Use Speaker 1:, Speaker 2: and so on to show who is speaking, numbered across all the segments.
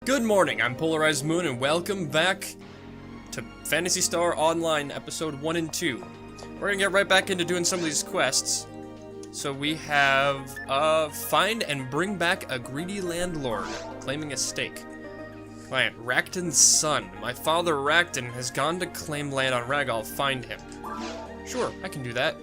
Speaker 1: Good morning, I'm PolarizedMoon, and welcome back to Phantasy Star Online, episode 1 and 2. We're gonna get right back into doing some of these quests. So we have, find and bring back a greedy landlord, claiming a stake. Client, Rakton's son. My father, Rakton, has gone to claim land on Ragal. Find him. Sure, I can do that.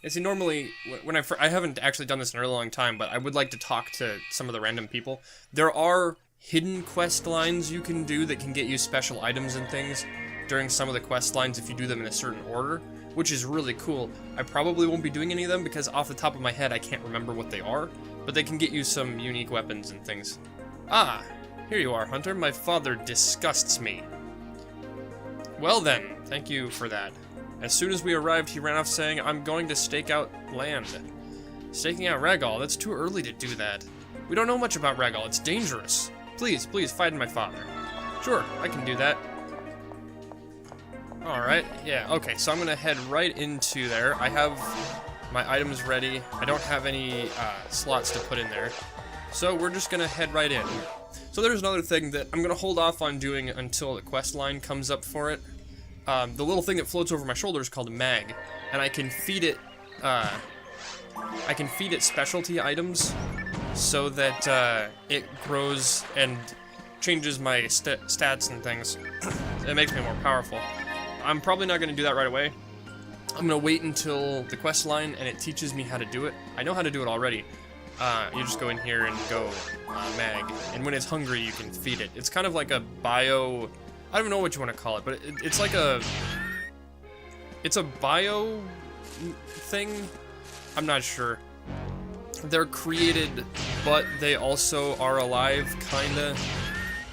Speaker 1: And see, normally, when I haven't actually done this in a really long time, but I would like to talk to some of the random people. There are hidden quest lines you can do that can get you special items and things during some of the quest lines if you do them in a certain order, which is really cool. I probably won't be doing any of them because off the top of my head I can't remember what they are, but they can get you some unique weapons and things. Ah, here you are, Hunter. My father disgusts me. Well then, thank you for that. As soon as we arrived, he ran off saying, I'm going to stake out land. Staking out Ragal? That's too early to do that. We don't know much about Ragal. It's dangerous. Please, find my father. Sure, I can do that. Alright, yeah, okay, so I'm gonna head right into there. I have my items ready. I don't have any slots to put in there. So we're just gonna head right in. So there's another thing that I'm gonna hold off on doing until the quest line comes up for it. The little thing that floats over my shoulder is called a mag, and I can feed it specialty items so that it grows and changes my stats and things. It makes me more powerful. I'm probably not going to do that right away. I'm going to wait until the quest line and it teaches me how to do it. I know how to do it already. You just go in here and go mag, and when it's hungry you can feed it. It's kind of like a bio... I don't know what you want to call it, but it's like a... It's a bio thing? I'm not sure. They're created, but they also are alive, kinda.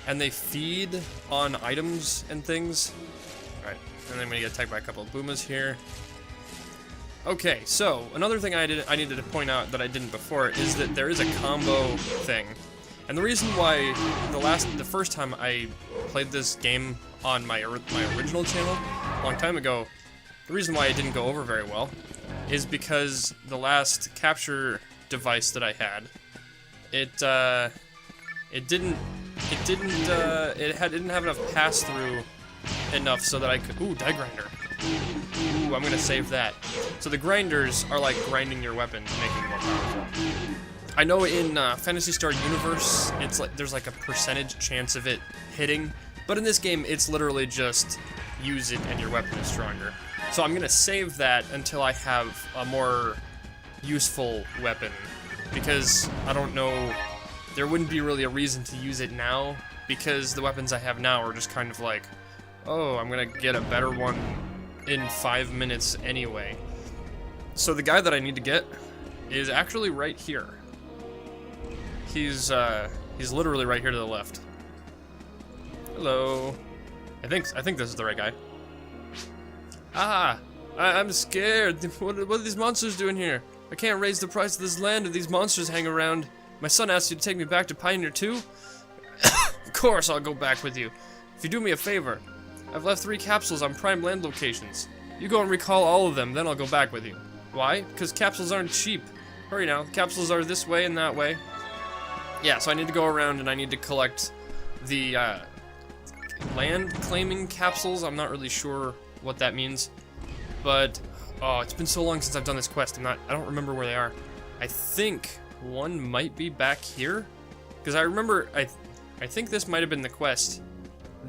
Speaker 1: And they feed on items and things. Alright, and then we get attacked by a couple of boomas here. Okay, so, another thing I needed to point out that I didn't before is that there is a combo thing. And the reason why the first time I played this game on my original channel, a long time ago, the reason why it didn't go over very well is because the last capture device that I had, it didn't have enough pass-through enough so that I could, ooh, die grinder. Ooh, I'm gonna save that. So the grinders are like grinding your weapons, making them more powerful. I know in Phantasy Star Universe, it's like there's like a percentage chance of it hitting, but in this game, it's literally just use it and your weapon is stronger. So I'm gonna save that until I have a more useful weapon, because I don't know, there wouldn't be really a reason to use it now, because the weapons I have now are just kind of like, oh, I'm gonna get a better one in 5 minutes anyway. So the guy that I need to get is actually right here. He's literally right here to the left. Hello. I think this is the right guy. Ah, I'm scared. What are these monsters doing here? I can't raise the price of this land if these monsters hang around. My son asked you to take me back to Pioneer 2? Of course I'll go back with you. If you do me a favor, I've left 3 capsules on prime land locations. You go and recall all of them, then I'll go back with you. Why? Because capsules aren't cheap. Hurry now, capsules are this way and that way. Yeah, so I need to go around and I need to collect the land claiming capsules. I'm not really sure what that means, but oh, it's been so long since I've done this quest. I don't remember where they are. I think one might be back here, because I remember I think this might have been the quest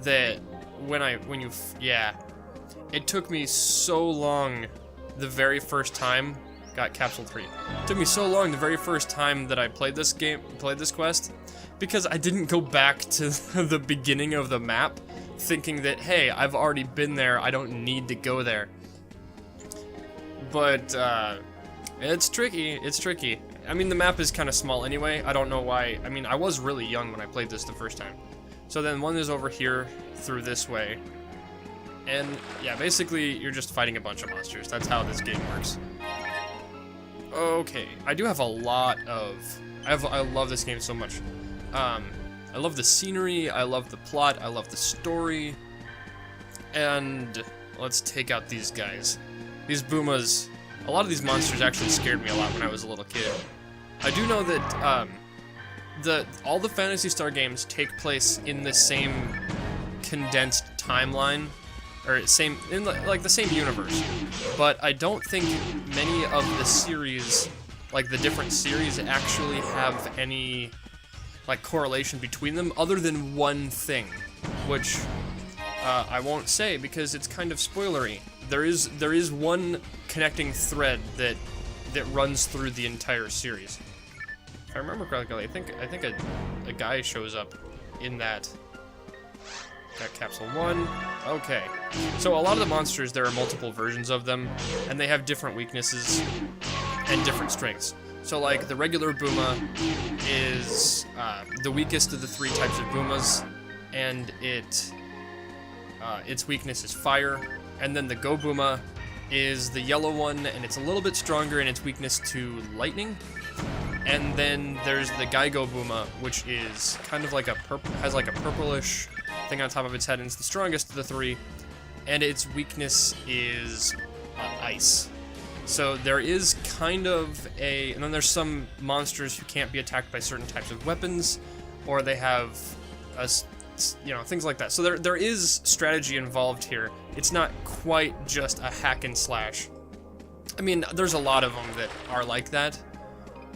Speaker 1: that yeah, it took me so long the very first time. Got capsule 3. It took me so long the very first time that I played this quest, because I didn't go back to the beginning of the map thinking that, hey, I've already been there, I don't need to go there. But it's tricky. I mean, the map is kind of small anyway. I don't know why. I mean, I was really young when I played this the first time. So then one is over here through this way. And yeah, basically you're just fighting a bunch of monsters. That's how this game works. Okay, I do have a lot of... I love this game so much. I love the scenery, I love the plot, I love the story. And let's take out these guys. These boomas, a lot of these monsters actually scared me a lot when I was a little kid. I do know that all the Phantasy Star games take place in the same condensed timeline, or like the same universe. But I don't think many of the series, like the different series, actually have any like correlation between them other than one thing, which I won't say because it's kind of spoilery. There is one connecting thread that runs through the entire series. If I remember correctly, I think a guy shows up in that. Got capsule 1. Okay. So a lot of the monsters, there are multiple versions of them, and they have different weaknesses and different strengths. So like the regular Booma is the weakest of the 3 types of Boomas, and its weakness is fire. And then the Go Booma is the yellow one, and it's a little bit stronger in its weakness to lightning. And then there's the Gaigo Booma, which is kind of like has like a purplish thing on top of its head, and it's the strongest of the 3, and its weakness is ice. So there is kind of and then there's some monsters who can't be attacked by certain types of weapons, or they have, things like that. So there is strategy involved here. It's not quite just a hack and slash. I mean, there's a lot of them that are like that,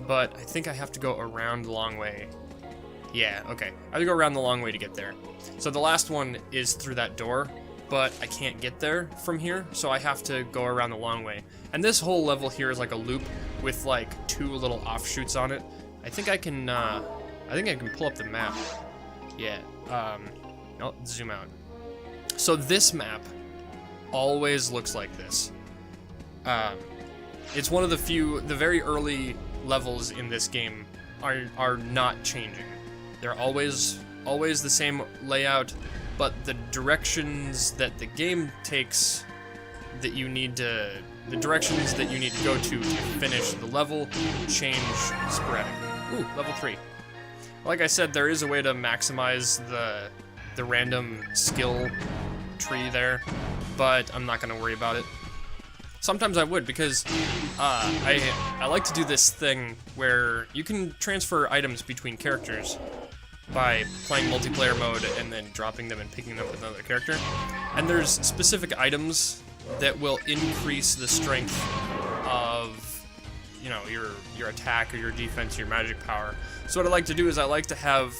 Speaker 1: but I think I have to go around the long way. Yeah, okay. I have to go around the long way to get there. So the last one is through that door, but I can't get there from here, so I have to go around the long way. And this whole level here is like a loop with like 2 little offshoots on it. I think I can pull up the map. Yeah, no, zoom out. So this map always looks like this. It's one of the very early levels in this game are not changing. They're always the same layout, but the directions that the game takes the directions that you need to go to finish the level change sporadically. Ooh, level 3. Like I said, there is a way to maximize the random skill tree there, but I'm not gonna worry about it. Sometimes I would, because I like to do this thing where you can transfer items between characters by playing multiplayer mode and then dropping them and picking them up with another character. And there's specific items that will increase the strength of, your attack or your defense, your magic power. So what I like to do is I like to have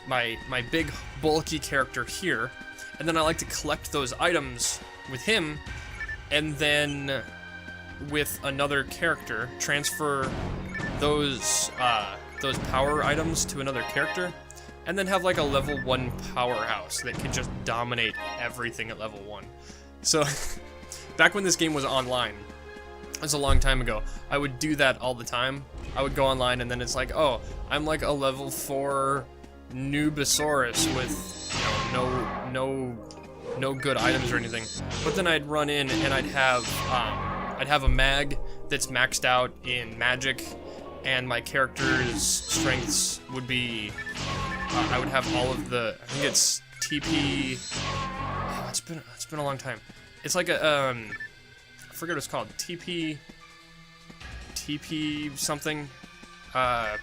Speaker 1: my big bulky character here, and then I like to collect those items with him, and then with another character transfer those power items to another character, and then have like a level 1 powerhouse that can just dominate everything at level 1. So back when this game was online, it was a long time ago, I would do that all the time. I would go online and then it's like, oh, I'm like a level 4 Noobosaurus with no good items or anything. But then I'd run in and I'd have a mag that's maxed out in magic, and my character's strengths would be I would have all of I think it's TP. Oh, it's been a long time. It's like a I forget what it's called. TP something. Well,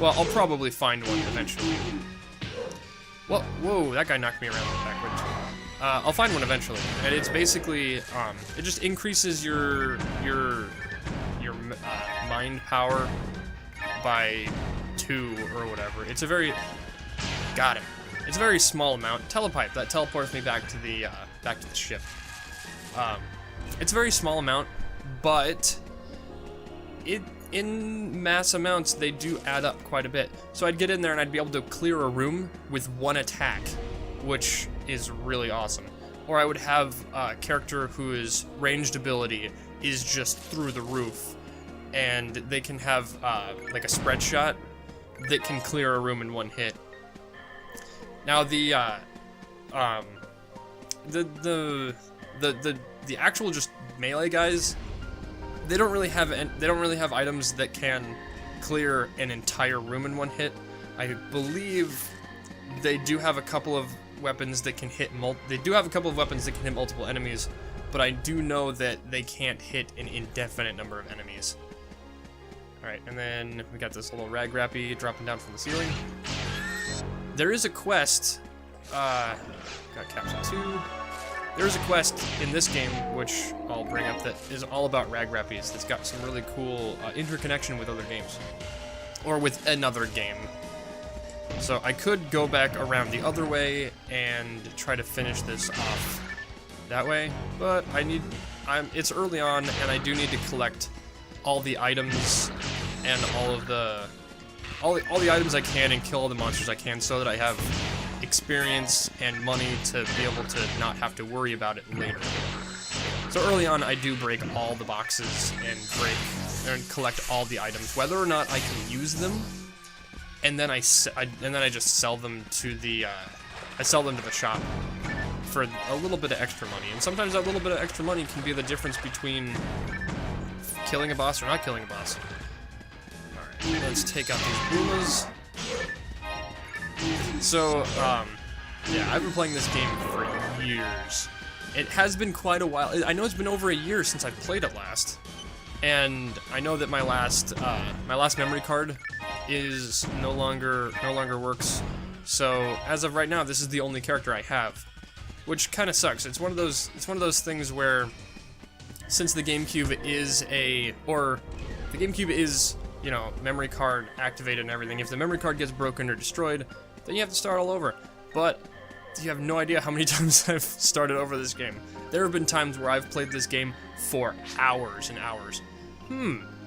Speaker 1: I'll probably find one eventually. Well, whoa, that guy knocked me around backwards. I'll find one eventually, and it's basically it just increases your mind power by 2 or whatever. It's a very It's a very small amount. Telepipe, that teleports me back to the ship. It's a very small amount, but in mass amounts they do add up quite a bit. So I'd get in there and I'd be able to clear a room with 1 attack, which is really awesome. Or I would have a character whose ranged ability is just through the roof, and they can have like a spread shot that can clear a room in 1 hit. Now the actual just melee guys, they don't really have items that can clear an entire room in 1 hit. I believe they do have a couple of weapons that can hit multiple enemies, but I do know that they can't hit an indefinite number of enemies. Alright, and then we got this little rag rappy dropping down from the ceiling. There is a quest, got capsule 2. There is a quest in this game, which I'll bring up, that is all about rag rappies. That's got some really cool interconnection with other games. Or with another game. So I could go back around the other way and try to finish this off that way, but it's early on, and I do need to collect all the items and all the items I can and kill all the monsters I can, so that I have experience and money to be able to not have to worry about it later. So early on, I do break all the boxes and collect all the items, whether or not I can use them, and then I just sell them to the shop for a little bit of extra money. And sometimes that little bit of extra money can be the difference between killing a boss or not killing a boss. Alright, let's take out these Boomas. So, yeah, I've been playing this game for years. It has been quite a while. I know it's been over a year since I've played it last. And I know that my last memory card is no longer works. So as of right now, this is the only character I have, which kind of sucks. It's one of those things where, since the GameCube is you know, memory card activated and everything, if the memory card gets broken or destroyed, then you have to start all over. But you have no idea how many times I've started over this game. There have been times where I've played this game for hours and hours.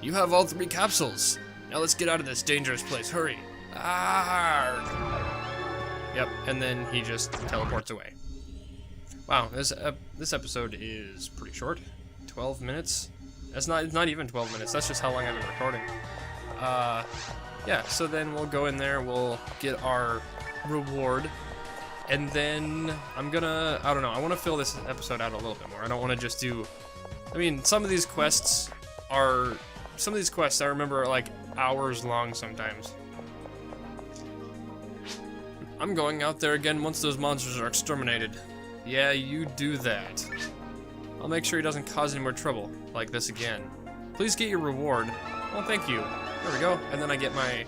Speaker 1: You have all 3 capsules. Now let's get out of this dangerous place. Hurry. Arrgh. Yep, and then he just teleports away. Wow, this episode is pretty short. 12 minutes. It's not even 12 minutes. That's just how long I've been recording. Yeah, so then we'll go in there, we'll get our reward, and then I don't know, I want to fill this episode out a little bit more. I don't want to just do, I mean, some of these quests I remember are like hours long sometimes. I'm going out there again once those monsters are exterminated. Yeah, you do that. I'll make sure he doesn't cause any more trouble like this again. Please get your reward. Well, thank you. There we go. And then I get my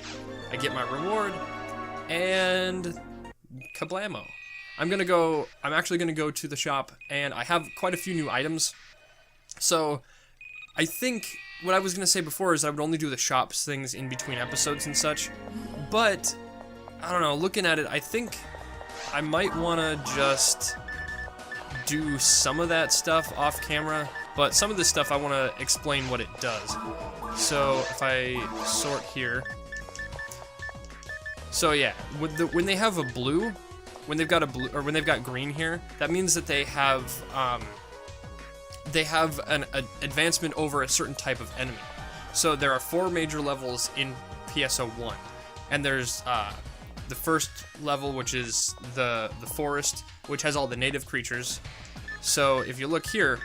Speaker 1: reward, and kablamo. I'm actually gonna go to the shop, and I have quite a few new items. So I think what I was gonna say before is I would only do the shops things in between episodes and such, but I don't know, looking at it, I think I might wanna just do some of that stuff off camera, but some of this stuff I wanna explain what it does. So if I sort here, so yeah, when they have a blue, when they've got green here, that means that they have an advancement over a certain type of enemy. So there are 4 major levels in PSO1, and there's the first level, which is the forest, which has all the native creatures. So if you look here,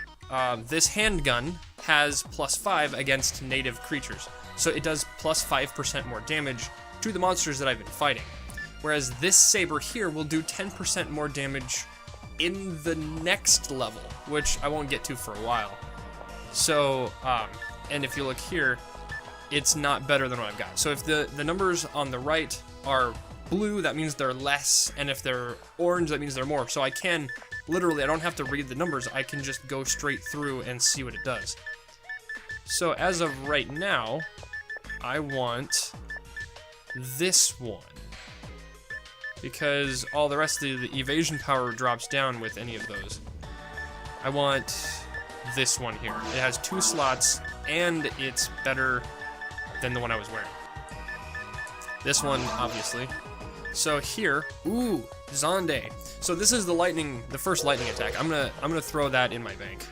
Speaker 1: this handgun has +5 against native creatures. So it does +5% more damage to the monsters that I've been fighting. Whereas this saber here will do 10% more damage in the next level, which I won't get to for a while. So, and if you look here, it's not better than what I've got. So if the numbers on the right are blue, that means they're less, and if they're orange, that means they're more. So I can, literally, I don't have to read the numbers, I can just go straight through and see what it does. So as of right now, I want this one, because all the rest of the evasion power drops down with any of those. I want this one here. It has 2 slots, and it's better than the one I was wearing. This one, obviously. So here, ooh, Zonde. So this is the first lightning attack. I'm gonna throw that in my bank.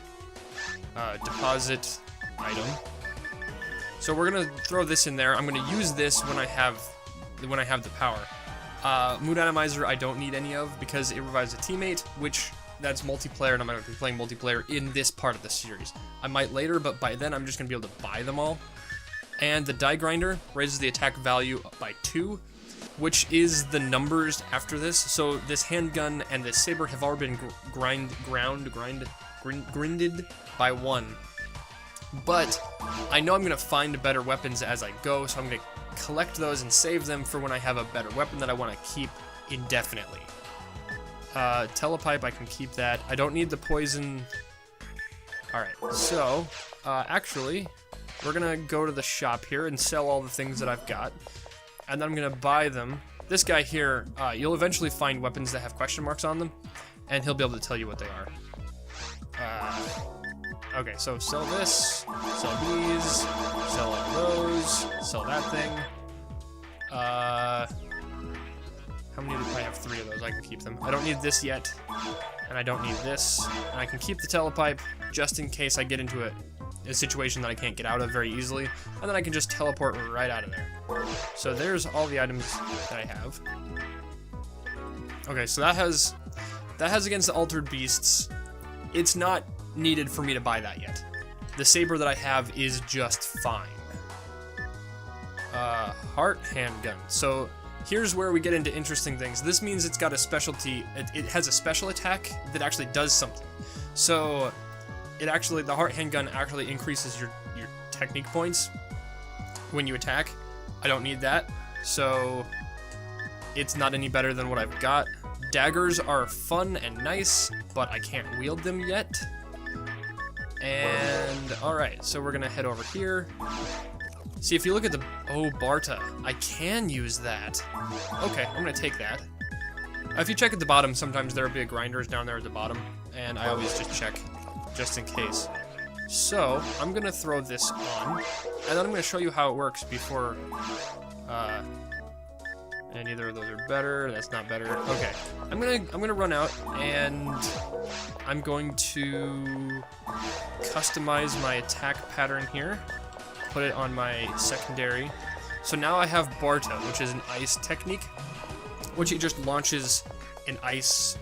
Speaker 1: Deposit item. So we're gonna throw this in there. I'm gonna use this when I have the power. Mood Atomizer I don't need any of because it revives a teammate, which that's multiplayer, and I'm not going to be playing multiplayer in this part of the series. I might later, but by then I'm just going to be able to buy them all. And the Die Grinder raises the attack value by 2, which is the numbers after this. So this handgun and this saber have already been grinded by 1. But I know I'm going to find better weapons as I go, so I'm going to collect those and save them for when I have a better weapon that I want to keep indefinitely. Telepipe, I can keep that. I don't need the poison. Alright, so, actually, we're going to go to the shop here and sell all the things that I've got. And then I'm going to buy them. This guy here, you'll eventually find weapons that have question marks on them, and he'll be able to tell you what they are. Okay, so sell this, sell these, sell all those, sell that thing. How many do I have? 3 of those. I can keep them. I don't need this yet, and I don't need this. And I can keep the telepipe just in case I get into a situation that I can't get out of very easily, and then I can just teleport right out of there. So there's all the items that I have. Okay, so that has against the altered beasts. It's not needed for me to buy that yet. The saber that I have is just fine. Heart handgun. So here's where we get into interesting things. This means it's got a specialty. It has a special attack that actually does something. So the heart handgun actually increases your technique points when you attack. I don't need that, so it's not any better than what I've got. Daggers are fun and nice, but I can't wield them yet. And alright, so we're gonna head over here. See, if you look at the... Oh, Barta. I can use that. Okay, I'm gonna take that. If you check at the bottom, sometimes there will be grinders down there at the bottom, and I always just check, just in case. So, I'm gonna throw this on, and then I'm gonna show you how it works before... and neither of those are better. That's not better. Okay, I'm gonna run out, and I'm going to customize my attack pattern here. Put it on my secondary. So now I have Barta, which is an ice technique, which he just launches an ice.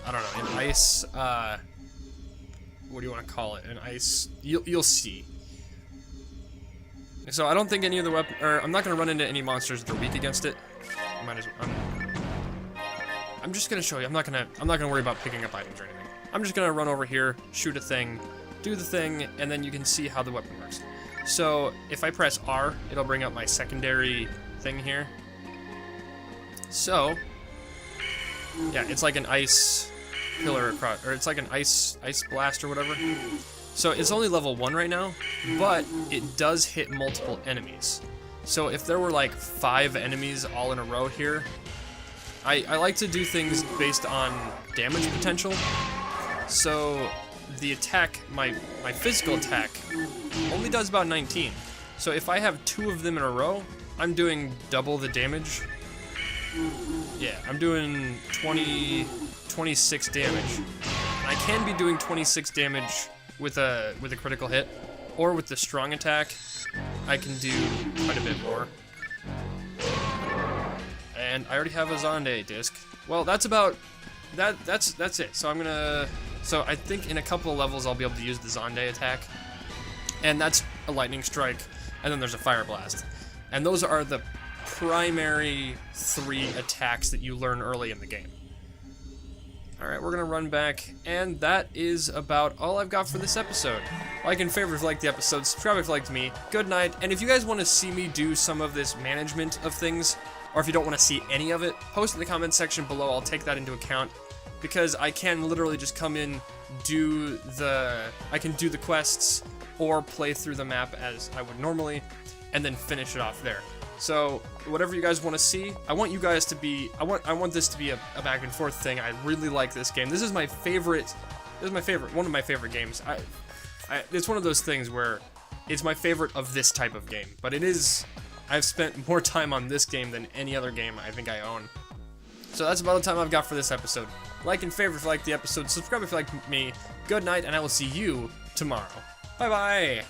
Speaker 1: I don't know, an ice. What do you want to call it? An ice. You'll see. So I don't think any of the weapon, or I'm not gonna run into any monsters that are weak against it. Might as well. I'm just gonna show you. I'm not gonna worry about picking up items or anything. I'm just gonna run over here, shoot a thing, do the thing, and then you can see how the weapon works. So if I press R, it'll bring up my secondary thing here. So yeah, it's like an ice pillar across, or it's like an ice blast or whatever. So it's only level 1 right now, but it does hit multiple enemies. So if there were like 5 enemies all in a row here, I like to do things based on damage potential. So the attack, my physical attack, only does about 19. So if I have 2 of them in a row, I'm doing double the damage. Yeah, I'm doing 26 damage. I can be doing 26 damage with a critical hit, or with the strong attack, I can do quite a bit more. And I already have a Zonde disc. Well, that's about that's it. So I think in a couple of levels I'll be able to use the Zonde attack, and that's a lightning strike, and then there's a fire blast, and those are the primary 3 attacks that you learn early in the game. Alright, we're gonna run back, and that is about all I've got for this episode. Like and favorite if you liked the episode, subscribe if you liked me, good night, and if you guys want to see me do some of this management of things, or if you don't want to see any of it, post in the comments section below, I'll take that into account, because I can literally just come in, I can do the quests, or play through the map as I would normally, and then finish it off there. So, whatever you guys want to see, I want you guys to be, I want this to be a back and forth thing. I really like this game. This is my favorite, one of my favorite games. It's one of those things where it's my favorite of this type of game, but I've spent more time on this game than any other game I think I own. So that's about the time I've got for this episode. Like and favorite if you like the episode, subscribe if you like me, good night, and I will see you tomorrow. Bye bye!